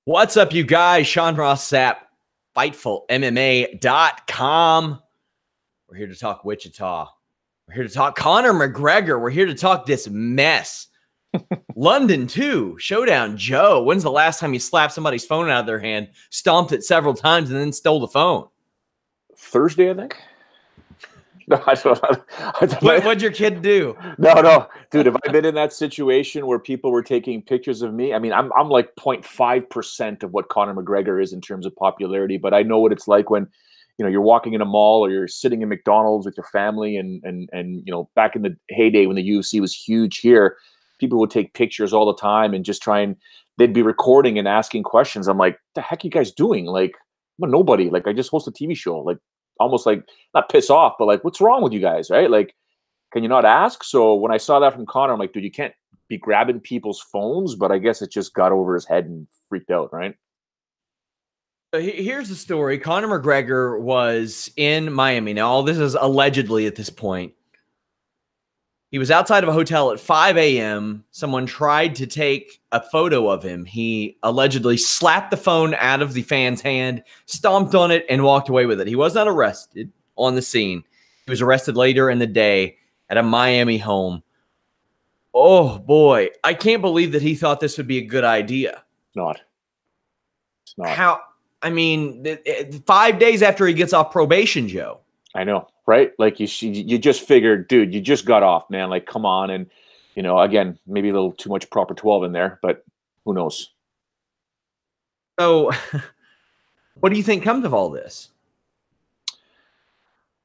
What's up, you guys? Sean Ross Sapp, FightfulMMA.com. We're here to talk Wichita. We're here to talk Conor McGregor. We're here to talk this mess. London, too. Showdown Joe. When's the last time you slapped somebody's phone out of their hand, stomped it several times, and then stole the phone? Thursday, I think. No, I don't know. What'd your kid do? No, dude. Have I been in that situation where people were taking pictures of me? I mean, I'm like 0.5% of what Conor McGregor is in terms of popularity, but I know what it's like when you're walking in a mall or you're sitting in McDonald's with your family, and back in the heyday when the UFC was huge here, people would take pictures all the time and just they'd be recording and asking questions. I'm like, the heck are you guys doing? Like, I'm a nobody. Like, I just host a TV show. Like, almost like not piss off, but like, what's wrong with you guys, right? Like, can you not ask? So when I saw that from Conor, I'm like, dude, you can't be grabbing people's phones. But I guess it just got over his head and freaked out, right? Here's the story. Conor McGregor was in Miami. Now, all this is allegedly at this point. He was outside of a hotel at 5 a.m. Someone tried to take a photo of him. He allegedly slapped the phone out of the fan's hand, stomped on it, and walked away with it. He was not arrested on the scene. He was arrested later in the day at a Miami home. Oh, boy. I can't believe that he thought this would be a good idea. It's not. How? I mean, 5 days after he gets off probation, Joe. I know, right? Like you just figured, dude, you just got off, man. Like, come on. And, again, maybe a little too much proper 12 in there, but who knows? So what do you think comes of all this?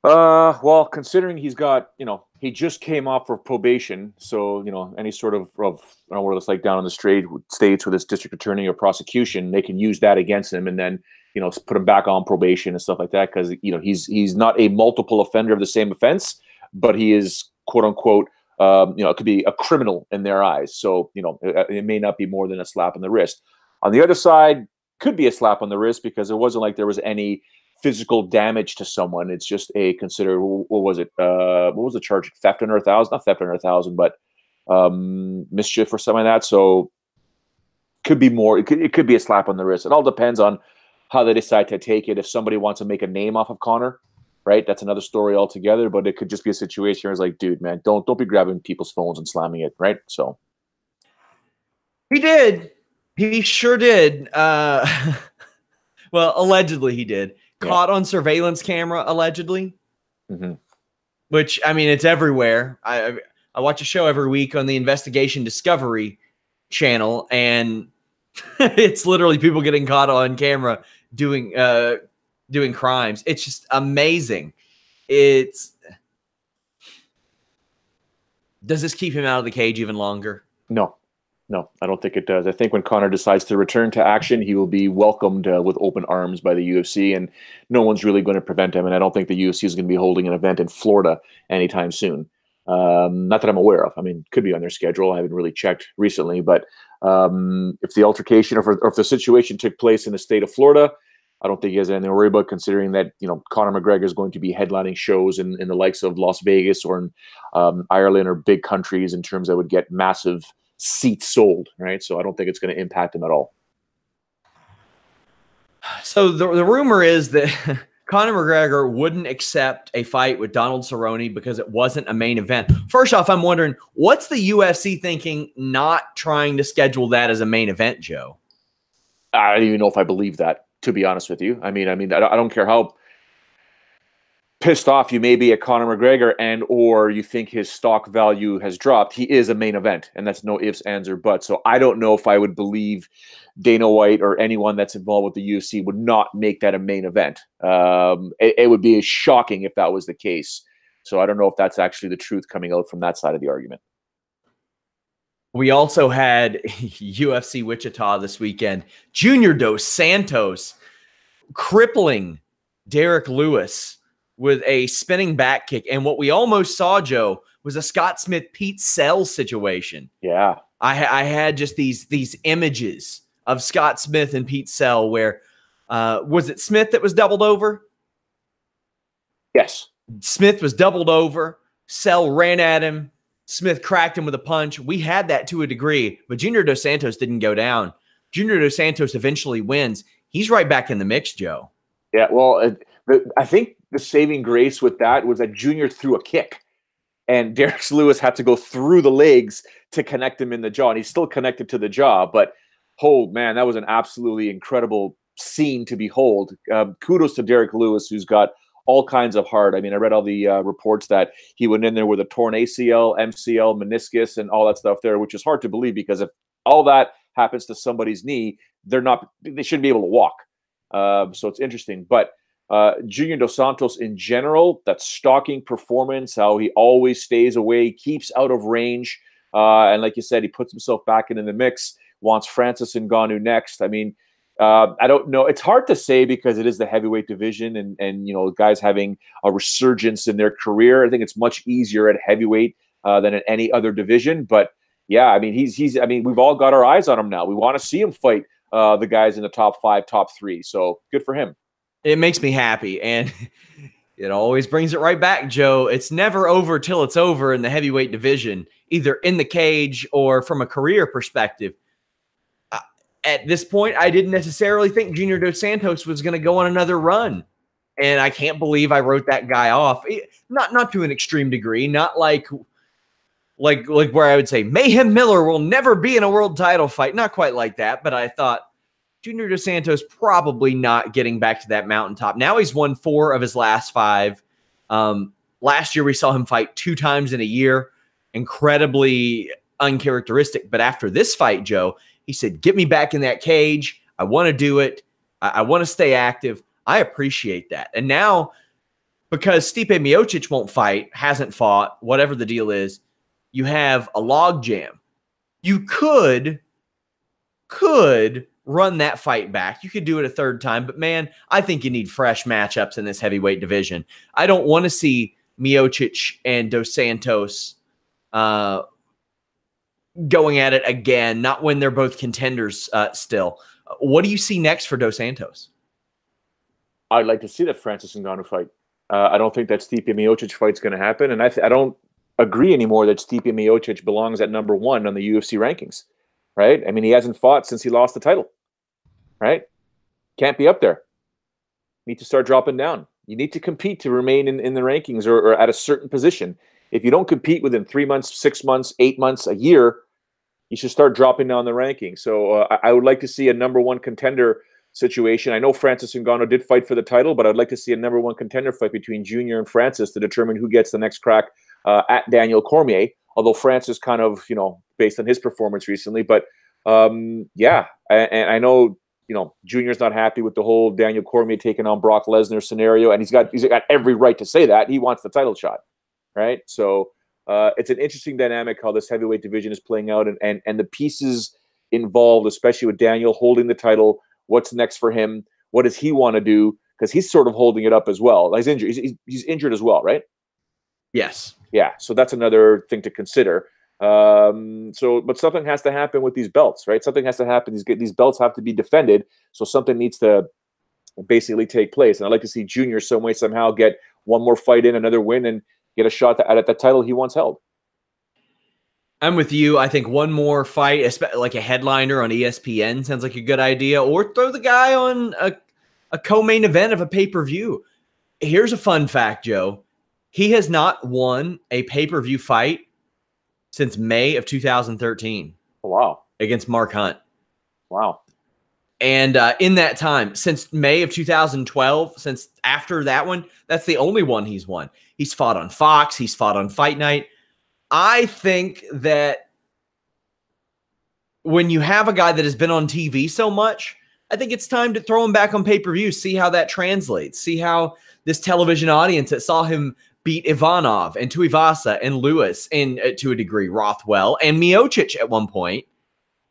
Well, considering he's got, he just came off of probation. So, any sort of I don't know what it's like down in the states with his district attorney or prosecution, they can use that against him and then, put him back on probation and stuff like that. Cause he's not a multiple offender of the same offense, but he is quote unquote, it could be a criminal in their eyes. So, it may not be more than a slap on the wrist. On the other side, could be a slap on the wrist because it wasn't like there was any physical damage to someone. It's just what was it? What was the charge? Theft under $1,000? Not theft under $1,000, but mischief or something like that. So could be more. It could be a slap on the wrist. It all depends on how they decide to take it. If somebody wants to make a name off of Conor, right? That's another story altogether. But it could just be a situation where it's like, dude, man, don't be grabbing people's phones and slamming it, right? So he did. He sure did. Well, allegedly he did. Caught on surveillance camera, allegedly. Mm-hmm. Which, I mean, it's everywhere. I watch a show every week on the Investigation Discovery channel, and it's literally people getting caught on camera doing crimes. It's just amazing. Does this keep him out of the cage even longer? No, I don't think it does. I think when Conor decides to return to action, he will be welcomed with open arms by the UFC, and no one's really going to prevent him. And I don't think the UFC is going to be holding an event in Florida anytime soon. Not that I'm aware of. I mean, could be on their schedule. I haven't really checked recently, but if the altercation or if the situation took place in the state of Florida, I don't think he has anything to worry about, considering that, Conor McGregor is going to be headlining shows in the likes of Las Vegas or in Ireland or big countries in terms that would get massive seats sold, right? So I don't think it's going to impact him at all. So the rumor is that Conor McGregor wouldn't accept a fight with Donald Cerrone because it wasn't a main event. First off, I'm wondering, what's the UFC thinking not trying to schedule that as a main event, Joe? I don't even know if I believe that, to be honest with you. I mean, I don't care how pissed off you may be at Conor McGregor or you think his stock value has dropped. He is a main event, and that's no ifs, ands, or buts. So I don't know if I would believe Dana White or anyone that's involved with the UFC would not make that a main event. It would be shocking if that was the case. So I don't know if that's actually the truth coming out from that side of the argument. We also had UFC Wichita this weekend. Junior Dos Santos crippling Derrick Lewis with a spinning back kick. And what we almost saw, Joe, was a Scott Smith-Pete Sells situation. Yeah. I had just these images of Scott Smith and Pete Sell where, was it Smith that was doubled over? Yes. Smith was doubled over. Sell ran at him. Smith cracked him with a punch. We had that to a degree, but Junior Dos Santos didn't go down. Junior Dos Santos eventually wins, he's right back in the mix, Joe. Yeah, well, I think the saving grace with that was that Junior threw a kick, and Derrick Lewis had to go through the legs to connect him in the jaw, and he's still connected to the jaw. But, oh, man, that was an absolutely incredible scene to behold. Kudos to Derrick Lewis, who's got all kinds of heart. I mean, I read all the reports that he went in there with a torn ACL, MCL, meniscus, and all that stuff there, which is hard to believe because if all that happens to somebody's knee, they shouldn't be able to walk. So it's interesting. But Junior Dos Santos in general, that stalking performance, how he always stays away, keeps out of range. And like you said, he puts himself back into the mix, wants Francis Ngannou next. I mean, I don't know. It's hard to say because it is the heavyweight division and guys having a resurgence in their career. I think it's much easier at heavyweight than in any other division. But yeah, I mean, we've all got our eyes on him now. We want to see him fight the guys in the top 5, top 3. So good for him. It makes me happy. And it always brings it right back, Joe. It's never over till it's over in the heavyweight division, either in the cage or from a career perspective. At this point, I didn't necessarily think Junior Dos Santos was going to go on another run. And I can't believe I wrote that guy off. Not to an extreme degree, not like where I would say Mayhem Miller will never be in a world title fight. Not quite like that, but I thought Junior Dos Santos probably not getting back to that mountaintop. Now he's won 4 of his last 5. Last year we saw him fight 2 times in a year. Incredibly uncharacteristic. But after this fight, Joe, he said, get me back in that cage. I want to do it. I want to stay active. I appreciate that. And now, because Stipe Miocic won't fight, hasn't fought, whatever the deal is, you have a log jam. You could run that fight back. You could do it a third time. But, man, I think you need fresh matchups in this heavyweight division. I don't want to see Miocic and Dos Santos going at it again, not when they're both contenders still. What do you see next for Dos Santos? I'd like to see that Francis Ngannou fight. I don't think that Stipe Miocic fight's going to happen, and I don't agree anymore that Stipe Miocic belongs at number 1 on the UFC rankings, right? I mean, he hasn't fought since he lost the title, right? Can't be up there. Need to start dropping down. You need to compete to remain in the rankings or at a certain position. If you don't compete within 3 months, 6 months, 8 months, a year, you should start dropping down the rankings. So I would like to see a number 1 contender situation. I know Francis Ngannou did fight for the title, but I'd like to see a number 1 contender fight between Junior and Francis to determine who gets the next crack at Daniel Cormier. Although Francis kind of, based on his performance recently. But yeah, and I know, Junior's not happy with the whole Daniel Cormier taking on Brock Lesnar scenario, and he's got every right to say that. He wants the title shot, right? So it's an interesting dynamic how this heavyweight division is playing out, and the pieces involved, especially with Daniel holding the title. What's next for him? What does he want to do? Because he's sort of holding it up as well. He's injured. He's injured as well, right? Yes. Yeah. So that's another thing to consider. But something has to happen with these belts, right? Something has to happen. These belts have to be defended. So something needs to basically take place. And I'd like to see Junior some way, somehow get one more fight in, another win, and get a shot at the title he once held. I'm with you. I think one more fight, like a headliner on ESPN, sounds like a good idea. Or throw the guy on a co-main event of a pay-per-view. Here's a fun fact, Joe. He has not won a pay-per-view fight since May of 2013. Oh, wow. Against Mark Hunt. Wow. And in that time, since May of 2012, since after that one, that's the only one he's won. He's fought on Fox. He's fought on Fight Night. I think that when you have a guy that has been on TV so much, I think it's time to throw him back on pay-per-view, see how that translates, see how this television audience that saw him beat Ivanov and Tuivasa and Lewis and to a degree Rothwell and Miocic at one point,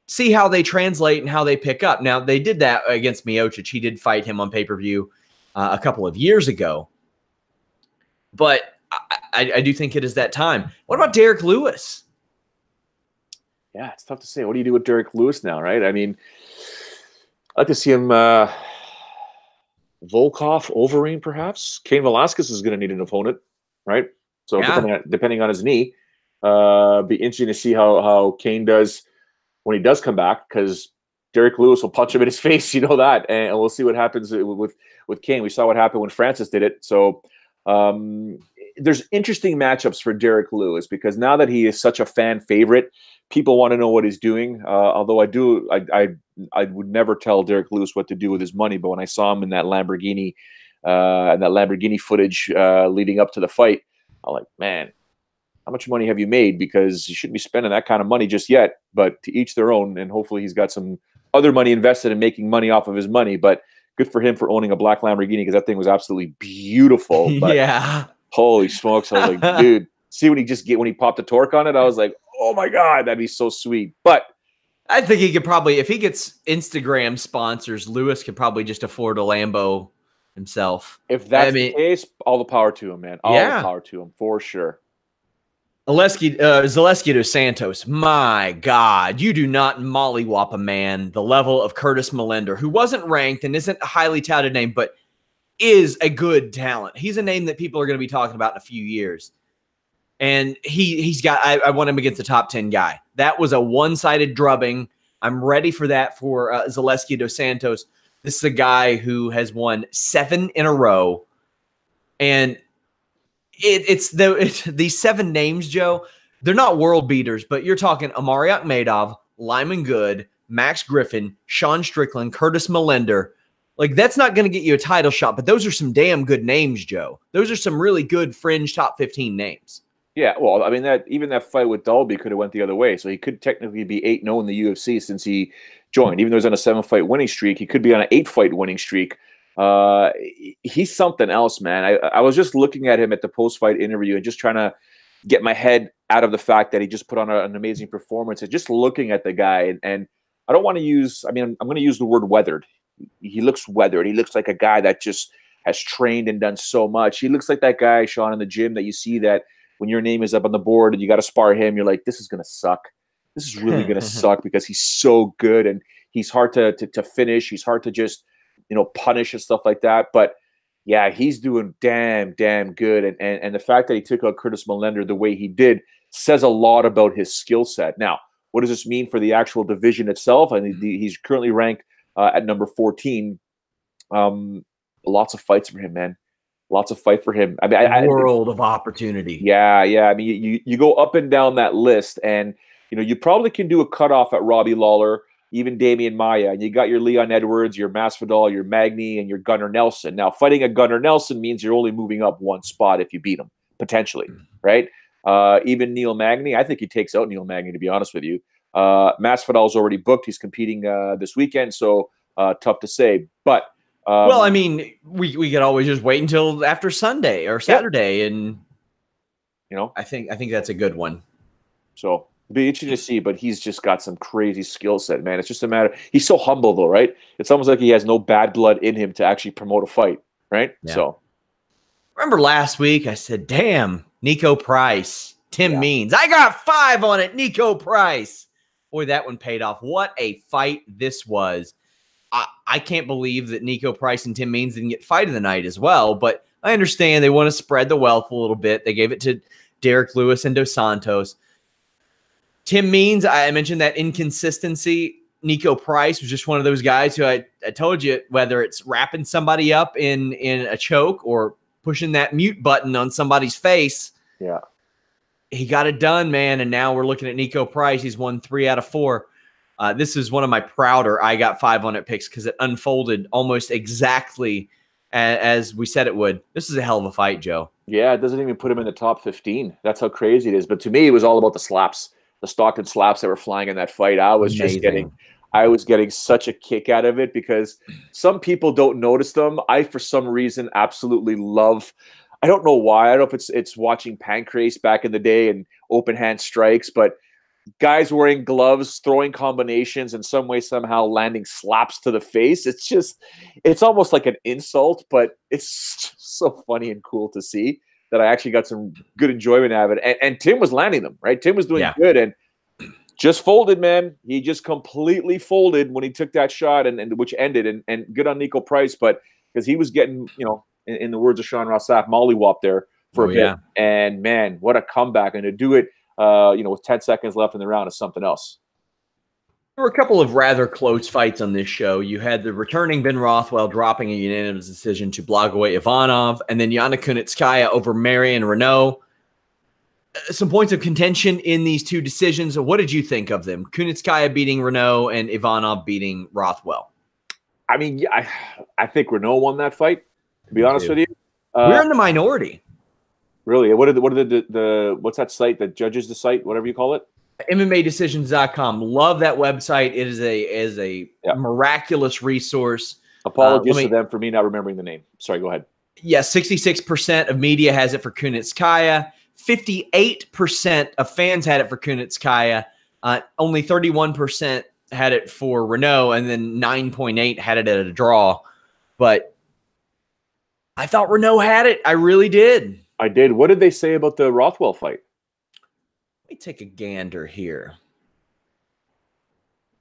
see how they translate and how they pick up. Now, they did that against Miocic. He did fight him on pay-per-view a couple of years ago. But I do think it is that time. What about Derrick Lewis? Yeah, it's tough to say. What do you do with Derrick Lewis now, right? I mean, I'd like to see him Volkov, Overeem, perhaps. Cain Velasquez is going to need an opponent, right? So yeah. depending on his knee, be interesting to see how Cain does when he does come back, because Derrick Lewis will punch him in his face, you know that, and we'll see what happens with King. We saw what happened when Francis did it. So there's interesting matchups for Derrick Lewis because now that he is such a fan favorite, people want to know what he's doing. Although I would never tell Derrick Lewis what to do with his money, but when I saw him in that Lamborghini footage leading up to the fight, I'm like, man, how much money have you made? Because you shouldn't be spending that kind of money just yet, but to each their own. And hopefully he's got some other money invested in making money off of his money, but good for him for owning a black Lamborghini because that thing was absolutely beautiful. But yeah. Holy smokes. I was like, dude, see when he popped the torque on it, I was like, oh my God, that'd be so sweet. But I think he could probably, if he gets Instagram sponsors, Lewis could probably just afford a Lambo himself. If that's the case, all the power to him, man. All the power to him, for sure. Zaleski dos Santos, my God, you do not mollywop a man the level of Curtis Millender, who wasn't ranked and isn't a highly touted name, but is a good talent. He's a name that people are going to be talking about in a few years. And he's got, I want him against the top 10 guy. That was a one-sided drubbing. I'm ready for that for Zaleski dos Santos. This is a guy who has won 7 in a row. And it's these 7 names, Joe. They're not world beaters, but you're talking Amari Akhmedov, Lyman Good, Max Griffin, Sean Strickland, Curtis Millender. Like, that's not going to get you a title shot, but those are some damn good names, Joe. Those are some really good fringe top 15 names. Yeah, well, I mean, that fight with Dalby could have went the other way. So he could technically be 8-0 in the UFC since he joined. Even though he's on a 7-fight winning streak, he could be on an 8-fight winning streak. He's something else, man. I was just looking at him at the post-fight interview and just trying to get my head out of the fact that he just put on an amazing performance and just looking at the guy. And I don't want to use, I mean, I'm going to use the word weathered. He looks weathered. He looks like a guy that just has trained and done so much. He looks like that guy, Sean, in the gym that you see that when your name is up on the board and you got to spar him, you're like, this is going to suck. This is really going to suck because he's so good and he's hard to finish. He's hard to just, punish and stuff like that. But yeah, he's doing damn good. And the fact that he took out Curtis Millender the way he did says a lot about his skill set. Now, what does this mean for the actual division itself? I mean, he's currently ranked at number 14. Lots of fights for him, man. Lots of fight for him. I mean, world of opportunity. Yeah. I mean, you go up and down that list, and you probably can do a cutoff at Robbie Lawler, even Damian Maia, and you got your Leon Edwards, your Masvidal, your Magny, and your Gunnar Nelson. Now, fighting a Gunnar Nelson means you're only moving up one spot if you beat him, potentially, right? Even Neil Magny, I think he takes out Neil Magny, to be honest with you. Masvidal's already booked. He's competing this weekend, so tough to say. But well, I mean, we could always just wait until after Sunday or Saturday, and I think that's a good one. So it'll be interesting to see, but he's just got some crazy skill set, man. It's just a matter. He's so humble, though, right? It's almost like he has no bad blood in him to actually promote a fight, right? Yeah. So remember last week I said, "Damn, Nico Price, Tim Means, I got 5 on it, Nico Price." Boy, that one paid off. What a fight this was. I can't believe that Nico Price and Tim Means didn't get fight of the night as well, but I understand they want to spread the wealth a little bit. They gave it to Derrick Lewis and Dos Santos. Tim Means, I mentioned that inconsistency. Nico Price was just one of those guys who I told you, whether it's wrapping somebody up in a choke or pushing that mute button on somebody's face. Yeah. He got it done, man, and now we're looking at Nico Price. He's won 3 out of 4. This is one of my prouder I got 5 on it picks because it unfolded almost exactly as we said it would. This is a hell of a fight, Joe. Yeah, it doesn't even put him in the top 15. That's how crazy it is. But to me, it was all about the slaps, the Stockton slaps that were flying in that fight. I was getting such a kick out of it because some people don't notice them. I, for some reason, absolutely love. I don't know why. I don't know if it's watching Pancrase back in the day and open hand strikes, but guys wearing gloves, throwing combinations, and some way, somehow landing slaps to the face. It's almost like an insult, but it's so funny and cool to see that I actually got some good enjoyment out of it. And Tim was landing them, right? Tim was doing good and just folded, man. He just completely folded when he took that shot and which ended and good on Nico Price, but because he was getting, in the words of Sean Ross Sapp, mollywop there for a bit. Yeah. And man, what a comeback. And to do it, with 10 seconds left in the round is something else. There were a couple of rather close fights on this show. You had the returning Ben Rothwell dropping a unanimous decision to Blagoy Ivanov, and then Yana Kunitskaya over Marion Renault. Some points of contention in these two decisions. What did you think of them? Kunitskaya beating Renault and Ivanov beating Rothwell. I mean, I think Renault won that fight, to be honest with you. We're in the minority. Really? What are the what's that site that judges the site, whatever you call it? MMAdecisions.com. Love that website. It is a miraculous resource. Apologies to them for me not remembering the name. Sorry, go ahead. Yeah, 66% of media has it for Kunitskaya. 58% of fans had it for Kunitskaya. Only 31% had it for Renault, and then 9.8 had it at a draw. But I thought Renault had it. I really did. I did. What did they say about the Rothwell fight? Let me take a gander here.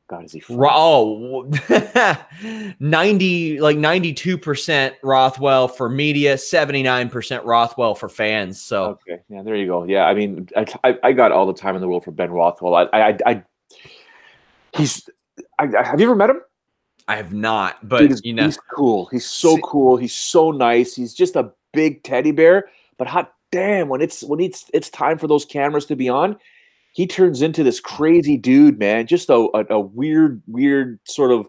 God, is he funny? 92% Rothwell for media, 79% Rothwell for fans. So okay, yeah, there you go. Yeah, I mean, I got all the time in the world for Ben Rothwell. Have you ever met him? I have not, but dude, he's cool. He's so cool. He's so nice. He's just a big teddy bear. But hot damn, when it's time for those cameras to be on, he turns into this crazy dude, man. Just a weird sort of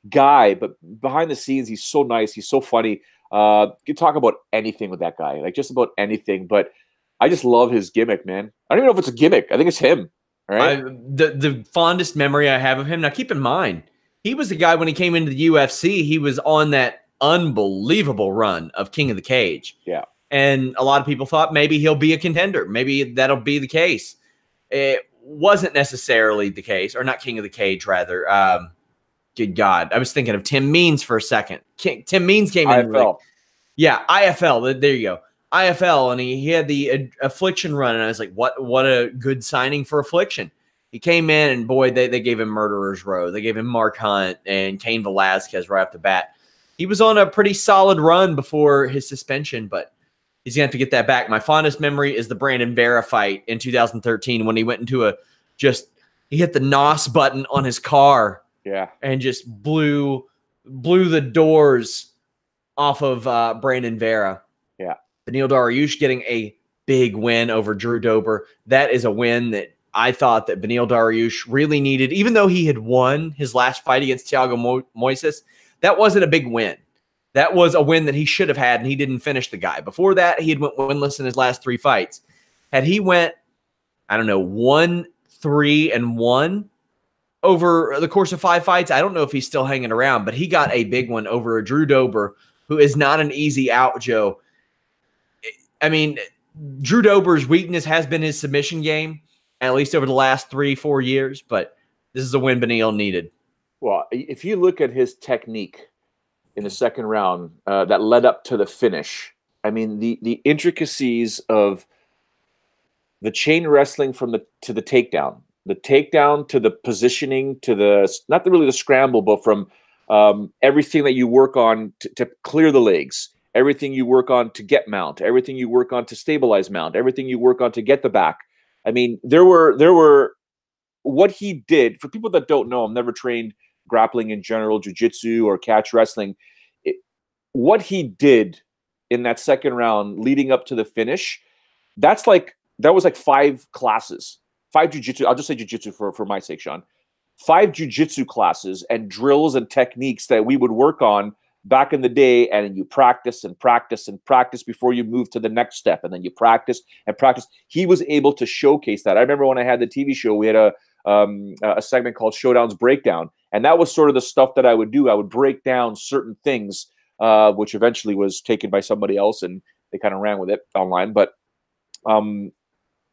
guy. But behind the scenes, he's so nice. He's so funny. You can talk about anything with that guy, like just about anything. But I just love his gimmick, man. I don't even know if it's a gimmick. I think it's him. All right. The fondest memory I have of him. Now, keep in mind, he was the guy when he came into the UFC. He was on that unbelievable run of King of the Cage. Yeah. And a lot of people thought maybe he'll be a contender. Maybe that'll be the case. It wasn't necessarily the case, or not King of the Cage, rather. Good God. I was thinking of Tim Means for a second. Tim Means came in. IFL. Yeah, IFL. There you go. IFL, and he had the Affliction run, and I was like, what a good signing for Affliction. He came in, and boy, they gave him Murderer's Row. They gave him Mark Hunt and Cain Velasquez right off the bat. He was on a pretty solid run before his suspension, but he's going to have to get that back. My fondest memory is the Brandon Vera fight in 2013 when he went into he hit the NOS button on his car. Yeah. And just blew the doors off of Brandon Vera. Yeah. Beneil Dariush getting a big win over Drew Dober. That is a win that I thought that Beneil Dariush really needed. Even though he had won his last fight against Thiago Moises, that wasn't a big win. That was a win that he should have had, and he didn't finish the guy. Before that, he had went winless in his last 3 fights. Had he went, 1-3-1 over the course of 5 fights, I don't know if he's still hanging around, but he got a big one over a Drew Dober, who is not an easy out, Joe. I mean, Drew Dober's weakness has been his submission game, at least over the last 3-4 years, but this is a win Beneil needed. Well, if you look at his technique in the second round that led up to the finish, I mean, the intricacies of the chain wrestling to the takedown to the positioning to the not really the scramble, but from everything that you work on to clear the legs, everything you work on to get mount, everything you work on to stabilize mount, everything you work on to get the back. I mean, there were what he did. For people that don't know, I'm never trained grappling in general, jiu-jitsu or catch wrestling. What he did in that second round leading up to the finish, that was like 5 classes, 5 jiu-jitsu. I'll just say jiu-jitsu for my sake, Sean. 5 jiu-jitsu classes and drills and techniques that we would work on back in the day, and you practice and practice and practice before you move to the next step, and then you practice and practice. He was able to showcase that. I remember when I had the TV show, we had a segment called Showdown's Breakdown, and that was sort of the stuff that I would do. I would break down certain things, which eventually was taken by somebody else, and they kind of ran with it online. But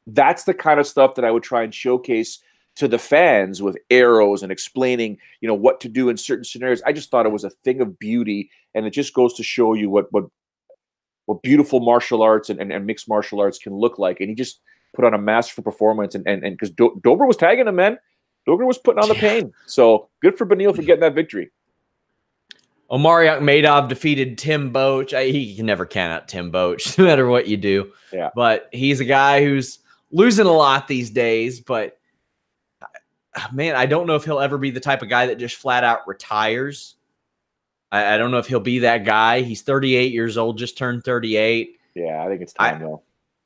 that's the kind of stuff that I would try and showcase to the fans with arrows and explaining, what to do in certain scenarios. I just thought it was a thing of beauty, and it just goes to show you what beautiful martial arts and mixed martial arts can look like. And he just put on a masterful performance, and because Dober was tagging him, man. Dober was putting on the pain. So good for Beneil for getting that victory. Omari Akhmedov defeated Tim Boach. He can never count out Tim Boach, no matter what you do. Yeah. But he's a guy who's losing a lot these days, but man, I don't know if he'll ever be the type of guy that just flat out retires. I don't know if he'll be that guy. He's 38 years old, just turned 38. Yeah, I think it's time though.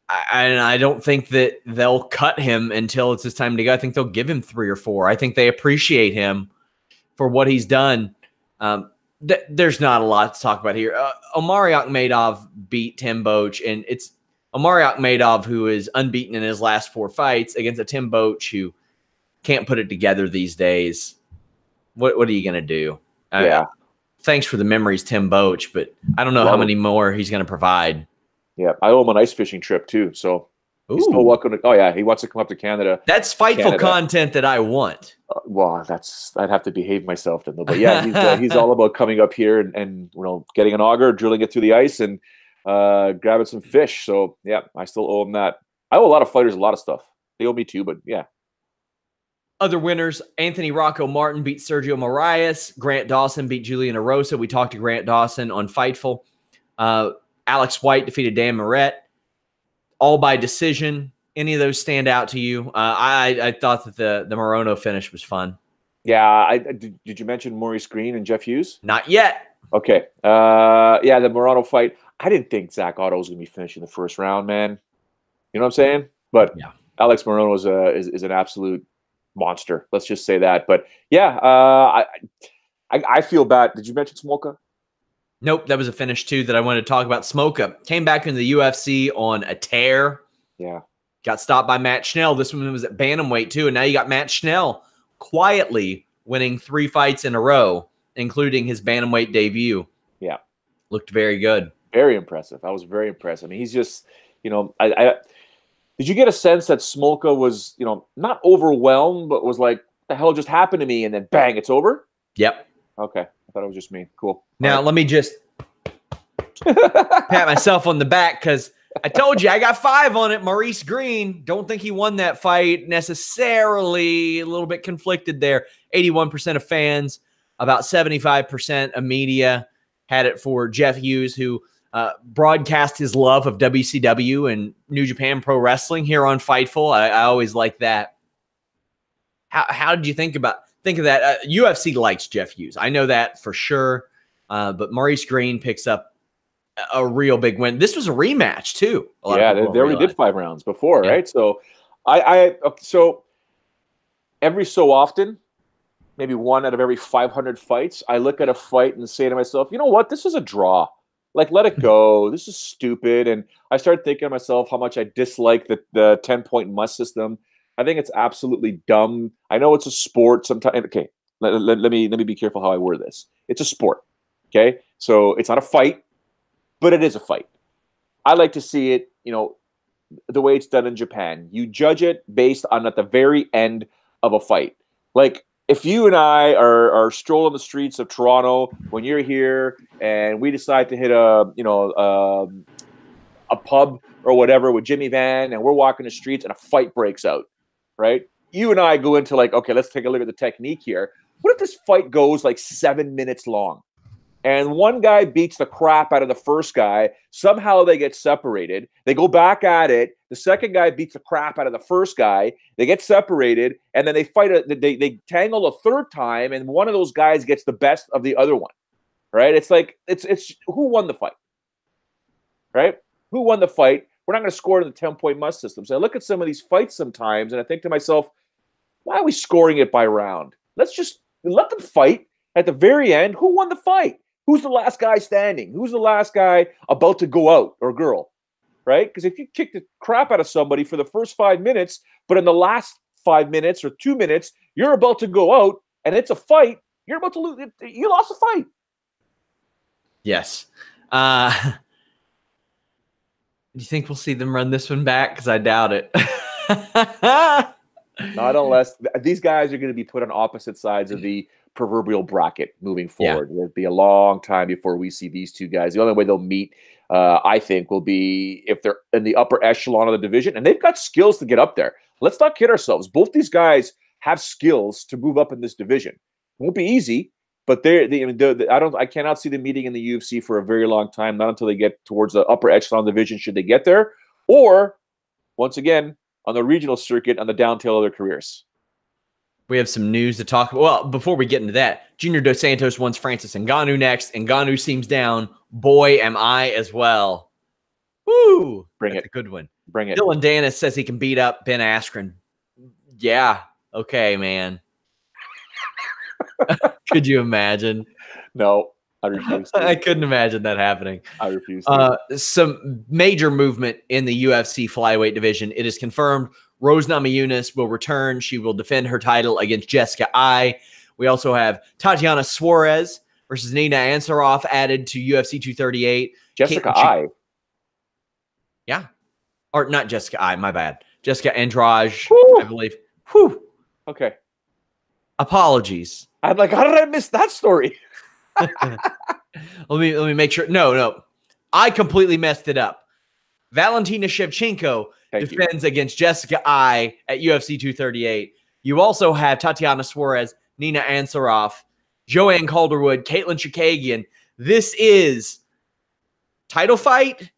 I don't think that they'll cut him until it's his time to go. I think they'll give him 3 or 4. I think they appreciate him for what he's done. There's not a lot to talk about here. Omari Akhmedov beat Tim Boetsch, and it's Omari Akhmedov who is unbeaten in his last 4 fights against a Tim Boetsch who can't put it together these days. What are you going to do? Yeah. Thanks for the memories, Tim Boetsch, but I don't know how many more he's going to provide. Yeah, I owe him an ice fishing trip too, so he's still welcome to. Oh yeah, he wants to come up to Canada. That's Fightful content that I want. Well, I'd have to behave myself then, though. But yeah, he's all about coming up here and getting an auger, drilling it through the ice, and grabbing some fish. So yeah, I still owe him that. I owe a lot of fighters a lot of stuff. They owe me too, but yeah. Other winners, Anthony Rocco Martin beat Sergio Moraes. Grant Dawson beat Julian Erosa. We talked to Grant Dawson on Fightful. Alex White defeated Dan Moret, all by decision. Any of those stand out to you? I thought that the Morono finish was fun. Yeah, did you mention Maurice Green and Jeff Hughes? Not yet. Okay. Yeah, the Morono fight. I didn't think Zach Otto was going to be finishing the first round, man. You know what I'm saying? But yeah, Alex Morono is an absolute monster. Let's just say that. But yeah, I feel bad. Did you mention Smolka? Nope, that was a finish too that I wanted to talk about. Smolka came back into the UFC on a tear. Yeah. Got stopped by Matt Schnell. This one was at bantamweight too, and now you got Matt Schnell quietly winning 3 fights in a row, including his bantamweight debut. Yeah. Looked very good. Very impressive. I was very impressed. I mean, he's just, I did you get a sense that Smolka was, not overwhelmed, but was like, what the hell just happened to me? And then bang, it's over? Yep. Okay. I thought it was just me. Cool. Now, let me just pat myself on the back because I told you I got 5 on it. Maurice Green, don't think he won that fight necessarily. A little bit conflicted there. 81% of fans, about 75% of media had it for Jeff Hughes, who broadcast his love of WCW and New Japan Pro Wrestling here on Fightful. I always like that. How did you think of that? UFC likes Jeff Hughes. I know that for sure. But Maurice Green picks up a real big win. This was a rematch too. Yeah, they already did 5 rounds before, right? So so every so often, maybe 1 out of every 500 fights, I look at a fight and say to myself, you know what? This is a draw. Like, let it go. This is stupid. And I started thinking to myself how much I dislike the 10-point must system. I think it's absolutely dumb. I know it's a sport sometimes. Okay, let me be careful how I word this. It's a sport. Okay, so it's not a fight, but it is a fight. I like to see it, the way it's done in Japan. You judge it based on at the very end of a fight. Like, if you and I are strolling the streets of Toronto when you're here and we decide to hit a pub or whatever with Jimmy Van and we're walking the streets and a fight breaks out, right? You and I go into like, okay, let's take a look at the technique here. What if this fight goes like 7 minutes long and one guy beats the crap out of the first guy? Somehow they get separated. They go back at it. The second guy beats the crap out of the first guy. They get separated, and then they fight. They tangle a third time, and one of those guys gets the best of the other one. Right? It's like it's who won the fight? Right? Who won the fight? We're not going to score in the 10-point must system. So I look at some of these fights sometimes, and I think to myself, why are we scoring it by round? Let's just let them fight. At the very end, who won the fight? Who's the last guy standing? Who's the last guy about to go out or girl? Right? Because if you kick the crap out of somebody for the first 5 minutes, but in the last 5 minutes or 2 minutes, you're about to go out and it's a fight, you're about to lose. You lost a fight. Yes. Do you think we'll see them run this one back? Because I doubt it. Not unless these guys are going to be put on opposite sides of the proverbial bracket moving forward. Yeah. It'll be a long time before we see these two guys. The only way they'll meet, I think, will be if they're in the upper echelon of the division, and they've got skills to get up there. Let's not kid ourselves. Both these guys have skills to move up in this division. It won't be easy, but I cannot see them meeting in the UFC for a very long time. Not until they get towards the upper echelon division, should they get there, or once again on the regional circuit on the downtail of their careers. We have some news to talk about. Well, before we get into that, Junior Dos Santos wants Francis Ngannou next. Ngannou seems down. Boy, am I as well. Woo! That's a good one. Bring it. Dylan Dennis says he can beat up Ben Askren. Yeah. Okay, man. Could you imagine? No, I refuse to. I couldn't imagine that happening. I refuse to. Some major movement in the UFC flyweight division. It is confirmed Rose Namajunas will return. She will defend her title against Jessica Ai. We also have Tatiana Suarez versus Nina Ansaroff added to UFC 238. Jessica Ai. Yeah. Or not Jessica Ai, my bad. Jessica Andrade, Whew. I believe. Whew. Okay. Apologies. I'm like, how did I miss that story? Let me make sure. No. I completely messed it up. Valentina Shevchenko defends against Jessica Ai at UFC 238. You also have Tatiana Suarez, Nina Ansaroff, Joanne Calderwood, Caitlin Chookagian. This is title fight,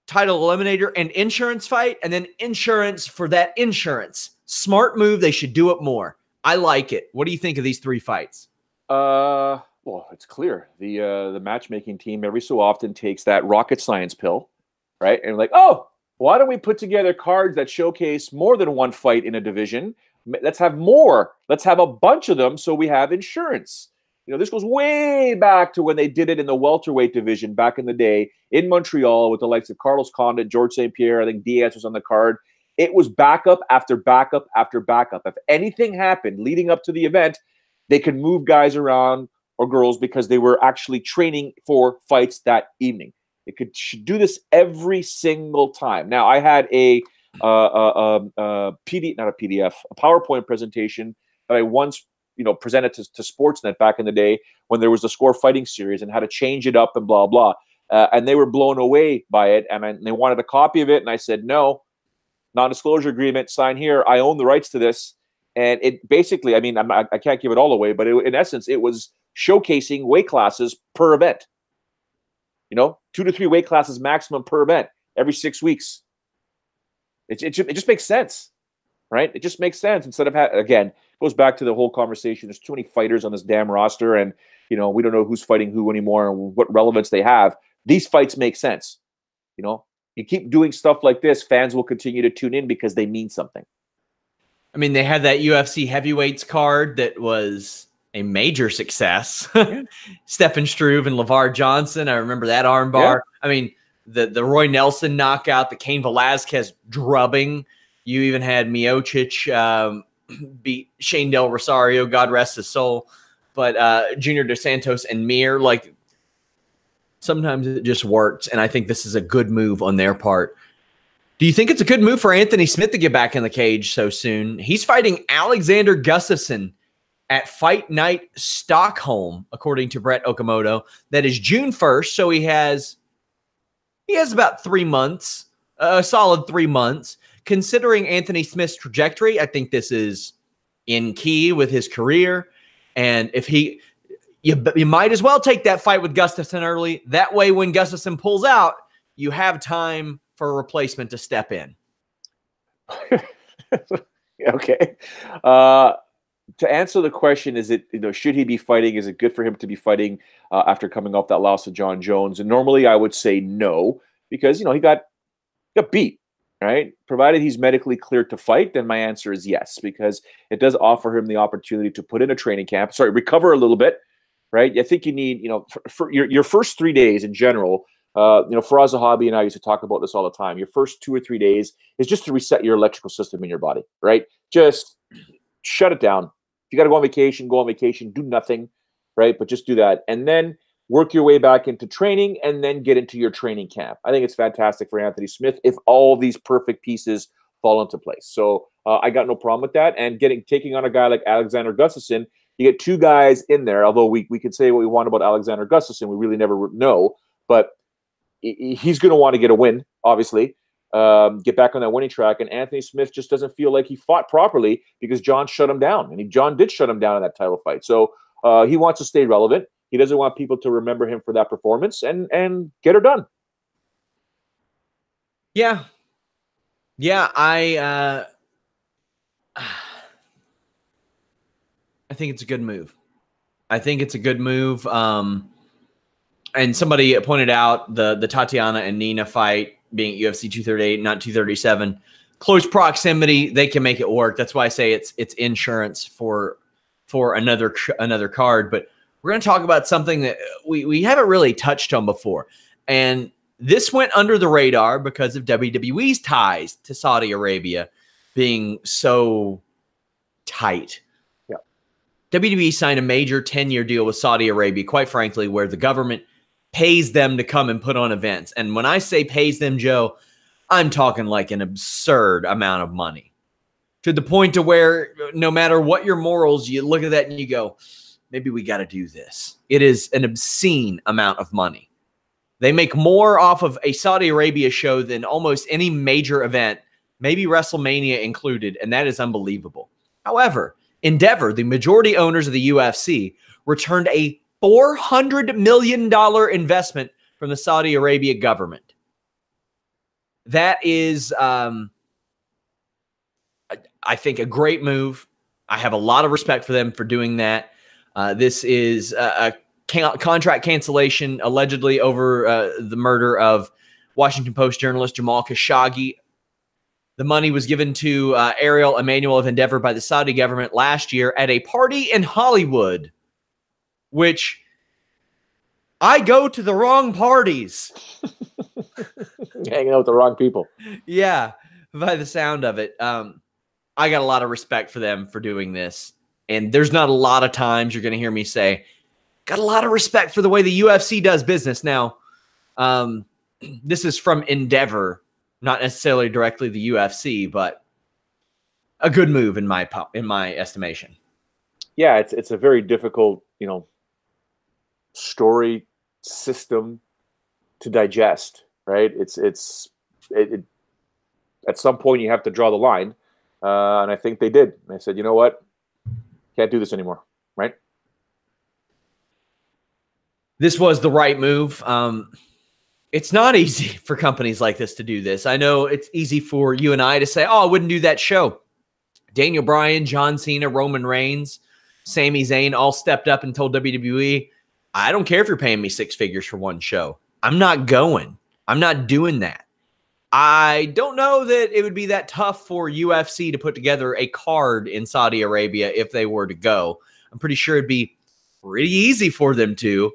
title eliminator, and insurance fight, and then insurance for that insurance. Smart move. They should do it more. I like it. What do you think of these three fights? Well, it's clear. The matchmaking team every so often takes that rocket science pill, right? And like, oh, why don't we put together cards that showcase more than one fight in a division? Let's have more. Let's have a bunch of them so we have insurance. You know, this goes way back to when they did it in the welterweight division back in the day in Montreal with the likes of Carlos Condit, George St. Pierre. I think Diaz was on the card. It was backup after backup after backup. If anything happened leading up to the event, they could move guys around or girls because they were actually training for fights that evening. It should do this every single time. Now, I had a PowerPoint presentation that I once, presented to Sportsnet back in the day when there was the Score Fighting series and how to change it up and blah blah. And they were blown away by it, and they wanted a copy of it, and I said no, non-disclosure agreement, sign here. I own the rights to this, and it basically, I mean, I can't give it all away, but in essence, it was showcasing weight classes per event. 2 to 3 weight classes maximum per event every 6 weeks. It just makes sense, right? It just makes sense instead of again, it goes back to the whole conversation. There's too many fighters on this damn roster, and we don't know who's fighting who anymore and what relevance they have. These fights make sense. You keep doing stuff like this, fans will continue to tune in because they mean something. I mean, they had that UFC heavyweights card that was a major success. Yeah. Stephen Struve and LeVar Johnson. I remember that armbar. Yeah. I mean, the Roy Nelson knockout, the Cain Velasquez drubbing. You even had Miocic beat Shane Del Rosario, God rest his soul. But Junior Dos Santos and Mir, like, sometimes it just works, and I think this is a good move on their part. Do you think it's a good move for Anthony Smith to get back in the cage so soon? He's fighting Alexander Gustafsson at Fight Night Stockholm, according to Brett Okamoto. That is June 1st, so he has about 3 months, a solid 3 months. Considering Anthony Smith's trajectory, I think this is in key with his career. And if you might as well take that fight with Gustafsson early. That way, when Gustafsson pulls out, you have time for a replacement to step in. Okay. To answer the question, is it, should he be fighting? Is it good for him to be fighting after coming off that loss to John Jones? And normally I would say no, because, he got beat, right? Provided he's medically cleared to fight, then my answer is yes, because it does offer him the opportunity to put in a training camp, recover a little bit, right? I think you need, for your first 3 days in general, Faraz Zahabi and I used to talk about this all the time. Your first 2 or 3 days is just to reset your electrical system in your body, right? Just shut it down. If you got to go on vacation, do nothing, right? But just do that. And then work your way back into training and then get into your training camp. I think it's fantastic for Anthony Smith if all these perfect pieces fall into place. So I got no problem with that. And taking on a guy like Alexander Gustafsson, you get 2 guys in there, although we can say what we want about Alexander Gustafsson. We really never know. But he's going to want to get a win, obviously, get back on that winning track. And Anthony Smith just doesn't feel like he fought properly because John shut him down. And John did shut him down in that title fight. So he wants to stay relevant. He doesn't want people to remember him for that performance and get her done. Yeah. Yeah, I think it's a good move. I think it's a good move. And somebody pointed out the Tatiana and Nina fight being UFC 238, not 237. Close proximity, they can make it work. That's why I say it's insurance for another card. But we're going to talk about something that we haven't really touched on before. And this went under the radar because of WWE's ties to Saudi Arabia being so tight. Yeah. WWE signed a major 10-year deal with Saudi Arabia, quite frankly, where the government pays them to come and put on events. And when I say pays them, Joe, I'm talking like an absurd amount of money, to the point to where no matter what your morals, you look at that and you go, maybe we got to do this. It is an obscene amount of money. They make more off of a Saudi Arabia show than almost any major event, maybe WrestleMania included, and that is unbelievable. However, Endeavor, the majority owners of the UFC, returned a $400 million investment from the Saudi Arabia government. That is, I think, a great move. I have a lot of respect for them for doing that. This is a contract cancellation allegedly over the murder of Washington Post journalist Jamal Khashoggi. The money was given to Ariel Emanuel of Endeavor by the Saudi government last year at a party in Hollywood, which I go to the wrong parties. Hanging out with the wrong people. Yeah, by the sound of it. I got a lot of respect for them for doing this. And there's not a lot of times you're going to hear me say, got a lot of respect for the way the UFC does business. Now, this is from Endeavor, not necessarily directly the UFC, but a good move in my estimation. Yeah, it's a very difficult, story system to digest, right? It at some point you have to draw the line, and I think they did. They said, you know what, can't do this anymore, right? This was the right move. It's not easy for companies like this to do this. I know it's easy for you and I to say, oh, I wouldn't do that show. Daniel Bryan, John Cena, Roman Reigns, Sami Zayn all stepped up and told WWE, I don't care if you're paying me 6 figures for one show. I'm not going. I'm not doing that. I don't know that it would be that tough for UFC to put together a card in Saudi Arabia if they were to go. I'm pretty sure it'd be pretty easy for them to.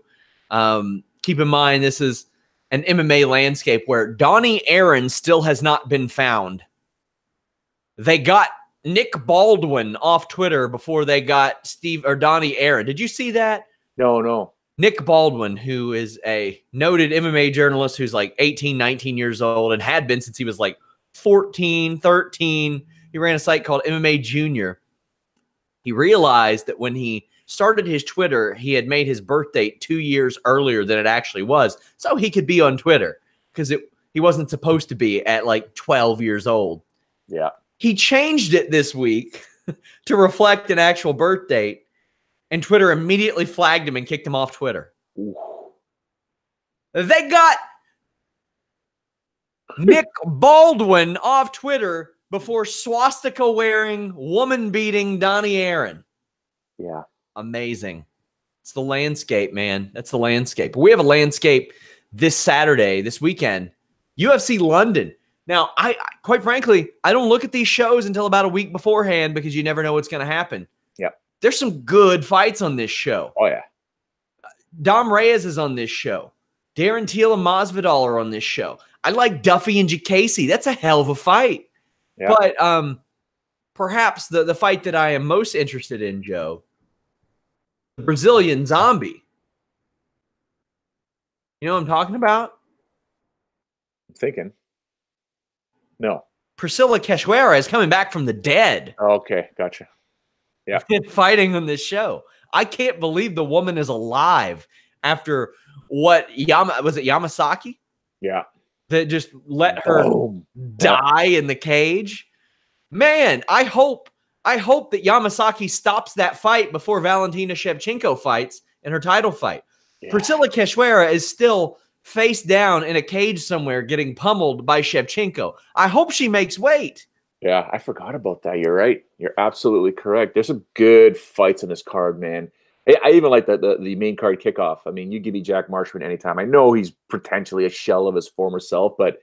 Keep in mind, this is an MMA landscape where Donnie Aaron still has not been found. They got Nick Baldwin off Twitter before they got Donnie Aaron. Did you see that? No. Nick Baldwin, who is a noted MMA journalist who's like 18, 19 years old and had been since he was like 14, 13. He ran a site called MMA Junior. He realized that when he started his Twitter, he had made his birth date 2 years earlier than it actually was, so he could be on Twitter because he wasn't supposed to be at like 12 years old. Yeah. He changed it this week to reflect an actual birth date, and Twitter immediately flagged him and kicked him off Twitter. Ooh. They got Nick Baldwin off Twitter before swastika-wearing, woman-beating Donnie Aaron. Yeah. Amazing. It's the landscape, man. That's the landscape. We have a landscape this Saturday, this weekend. UFC London. Now, I quite frankly, I don't look at these shows until about a week beforehand because you never know what's going to happen. Yeah. There's some good fights on this show. Oh, yeah. Dom Reyes is on this show. Darren Till and Masvidal are on this show. I like Duffy and Jacasey. That's a hell of a fight. Yeah. But perhaps the fight that I am most interested in, Joe, the Brazilian Zombie. You know what I'm talking about? I'm thinking. No. Priscilla Cachoeira is coming back from the dead. Okay, gotcha. Yeah. Fighting on this show. I can't believe the woman is alive after what was it Yamasaki? Yeah. That just let her die in the cage. Man, I hope that Yamasaki stops that fight before Valentina Shevchenko fights in her title fight. Yeah. Priscilla Cachoeira is still face down in a cage somewhere getting pummeled by Shevchenko. I hope she makes weight. Yeah, I forgot about that. You're right. You're absolutely correct. There's some good fights in this card, man. I even like the main card kickoff. I mean, you give me Jack Marshman anytime. I know he's potentially a shell of his former self, but